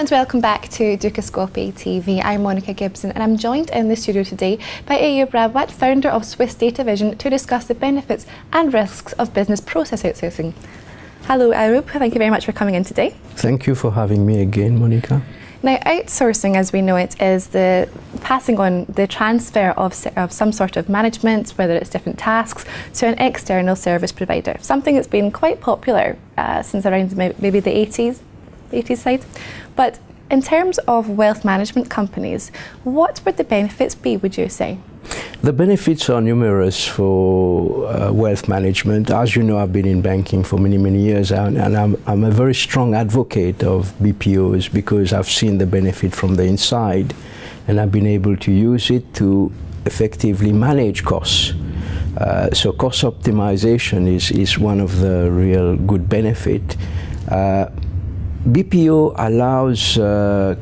and welcome back to Dukascope TV. I'm Monica Gibson and I'm joined in the studio today by Ayub Rawat, founder of SwissDataVision, to discuss the benefits and risks of business process outsourcing. Hello Ayub, thank you very much for coming in today. Thank you for having me again, Monica. Now, outsourcing, as we know it, is the passing on the transfer of some sort of management, whether it's different tasks, to an external service provider. Something that's been quite popular since around maybe the 80s side. But in terms of wealth management companies, what would the benefits be, would you say? The benefits are numerous for wealth management. As you know, I've been in banking for many, many years, and I'm a very strong advocate of BPOs because I've seen the benefit from the inside, and I've been able to use it to effectively manage costs. So cost optimization is one of the real good benefit. BPO allows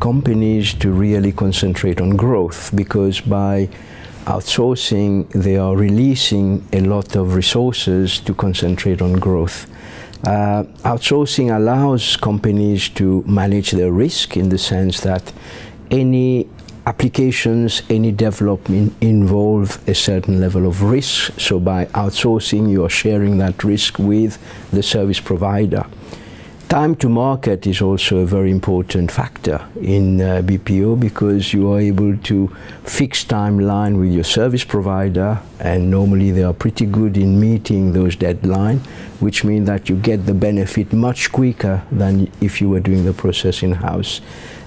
companies to really concentrate on growth because by outsourcing, they are releasing a lot of resources to concentrate on growth. Outsourcing allows companies to manage their risk in the sense that any applications, any development involve a certain level of risk. So by outsourcing, you are sharing that risk with the service provider. Time to market is also a very important factor in BPO because you are able to fix timeline with your service provider, and normally they are pretty good in meeting those deadlines, which means that you get the benefit much quicker than if you were doing the process in-house.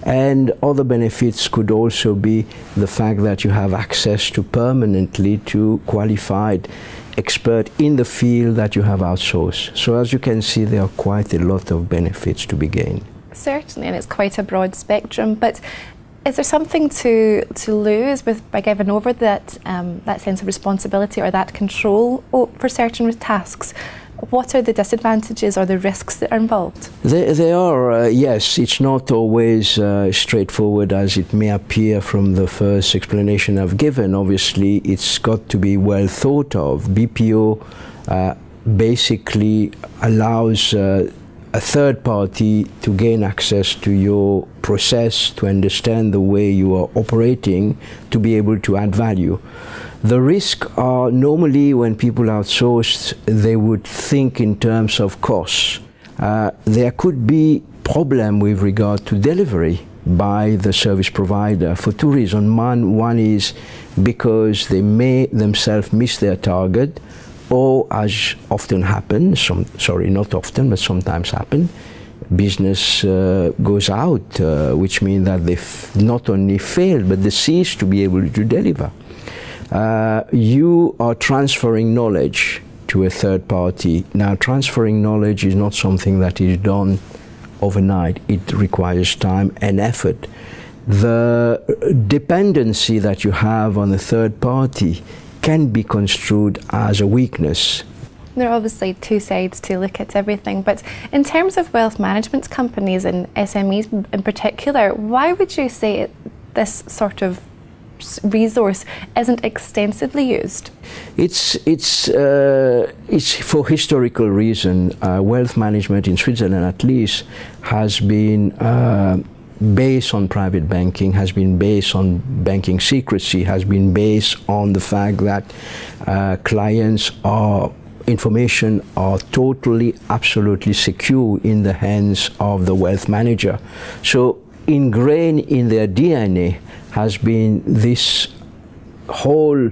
And other benefits could also be the fact that you have access to permanently to qualified expert in the field that you have outsourced. So as you can see, there are quite a lot of benefits to be gained. Certainly, and it's quite a broad spectrum, but is there something to lose by giving over that sense of responsibility or that control for certain tasks? What are the disadvantages or the risks that are involved? They are, yes. It's not always straightforward as it may appear from the first explanation I've given. Obviously, it's got to be well thought of. BPO basically allows a third party to gain access to your process, to understand the way you are operating, to be able to add value. The risks are normally when people outsource, they would think in terms of costs. There could be problem with regard to delivery by the service provider for two reasons. One is because they may themselves miss their target, or as often happens, not often, but sometimes happen, business goes out, which means that they've not only failed, but they cease to be able to deliver. You are transferring knowledge to a third party. Now, transferring knowledge is not something that is done overnight. It requires time and effort. The dependency that you have on a third party can be construed as a weakness. There are obviously two sides to look at everything, but in terms of wealth management companies and SMEs in particular, why would you say this sort of resource isn't extensively used? It's for historical reason. Wealth management in Switzerland, at least, has been based on private banking, has been based on banking secrecy, has been based on the fact that clients information are totally, absolutely secure in the hands of the wealth manager. So ingrained in their DNA has been this whole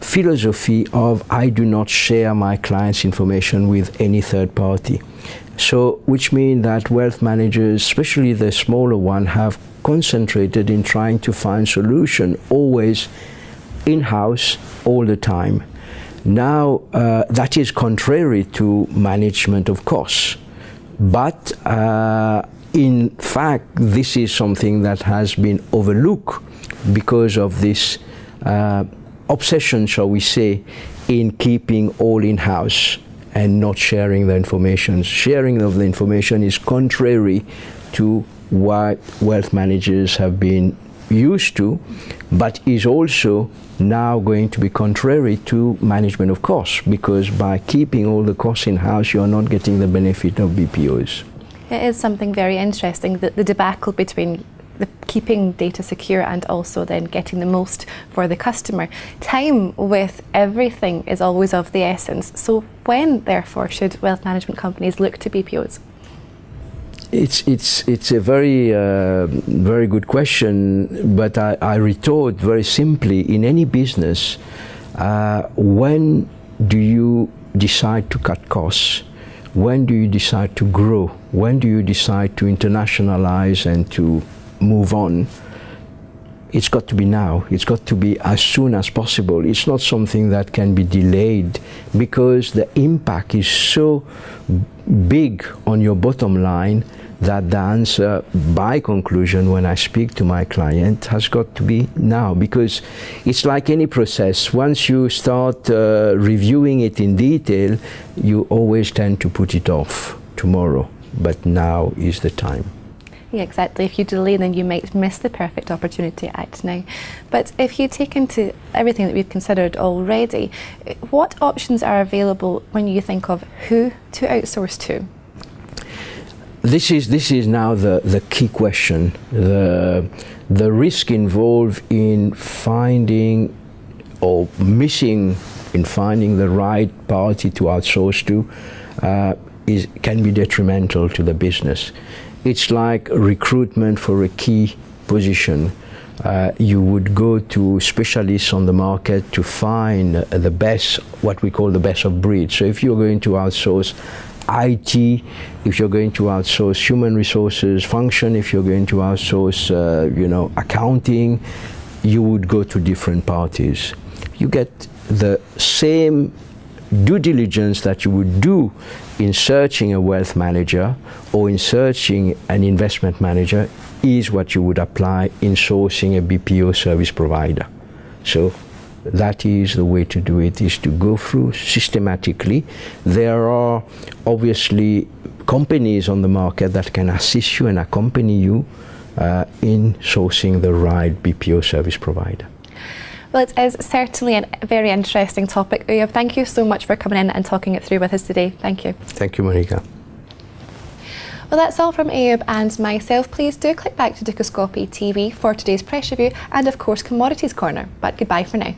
philosophy of I do not share my client's information with any third party. So, which means that wealth managers, especially the smaller one, have concentrated in trying to find solution always in-house all the time. Now, that is contrary to management of costs. But in fact, this is something that has been overlooked because of this obsession, shall we say, in keeping all in-house and not sharing the information. Sharing of the information is contrary to what wealth managers have been used to, but is also now going to be contrary to management of costs, because by keeping all the costs in-house, you are not getting the benefit of BPOs. It is something very interesting, that the debacle between keeping data secure and also then getting the most for the customer. Time with everything is always of the essence. So when, therefore, should wealth management companies look to BPOs? It's a very good question, but I retort very simply. In any business, when do you decide to cut costs? When do you decide to grow? When do you decide to internationalize and to move on? It's got to be now. It's got to be as soon as possible. It's not something that can be delayed, because the impact is so big on your bottom line that the answer, by conclusion, when I speak to my client, has got to be now. Because it's like any process. Once you start reviewing it in detail, you always tend to put it off tomorrow. But now is the time. Yeah, exactly. If you delay, then you might miss the perfect opportunity to act now. But if you take into everything that we've considered already, what options are available when you think of who to outsource to? This is now the key question. The risk involved in finding or missing in finding the right party to outsource to can be detrimental to the business. It's like recruitment for a key position. You would go to specialists on the market to find the best, what we call the best of breed. So if you're going to outsource IT, if you're going to outsource human resources function, if you're going to outsource, accounting, you would go to different parties. You get the same due diligence that you would do in searching a wealth manager or in searching an investment manager is what you would apply in sourcing a BPO service provider. So that is the way to do it, is to go through systematically. There are obviously companies on the market that can assist you and accompany you in sourcing the right BPO service provider. Well, it is certainly a very interesting topic. Uyab, thank you so much for coming in and talking it through with us today. Thank you. Thank you, Monica. Well, that's all from Ayub and myself. Please do click back to Dukascopy TV for today's press review and, of course, Commodities Corner. But goodbye for now.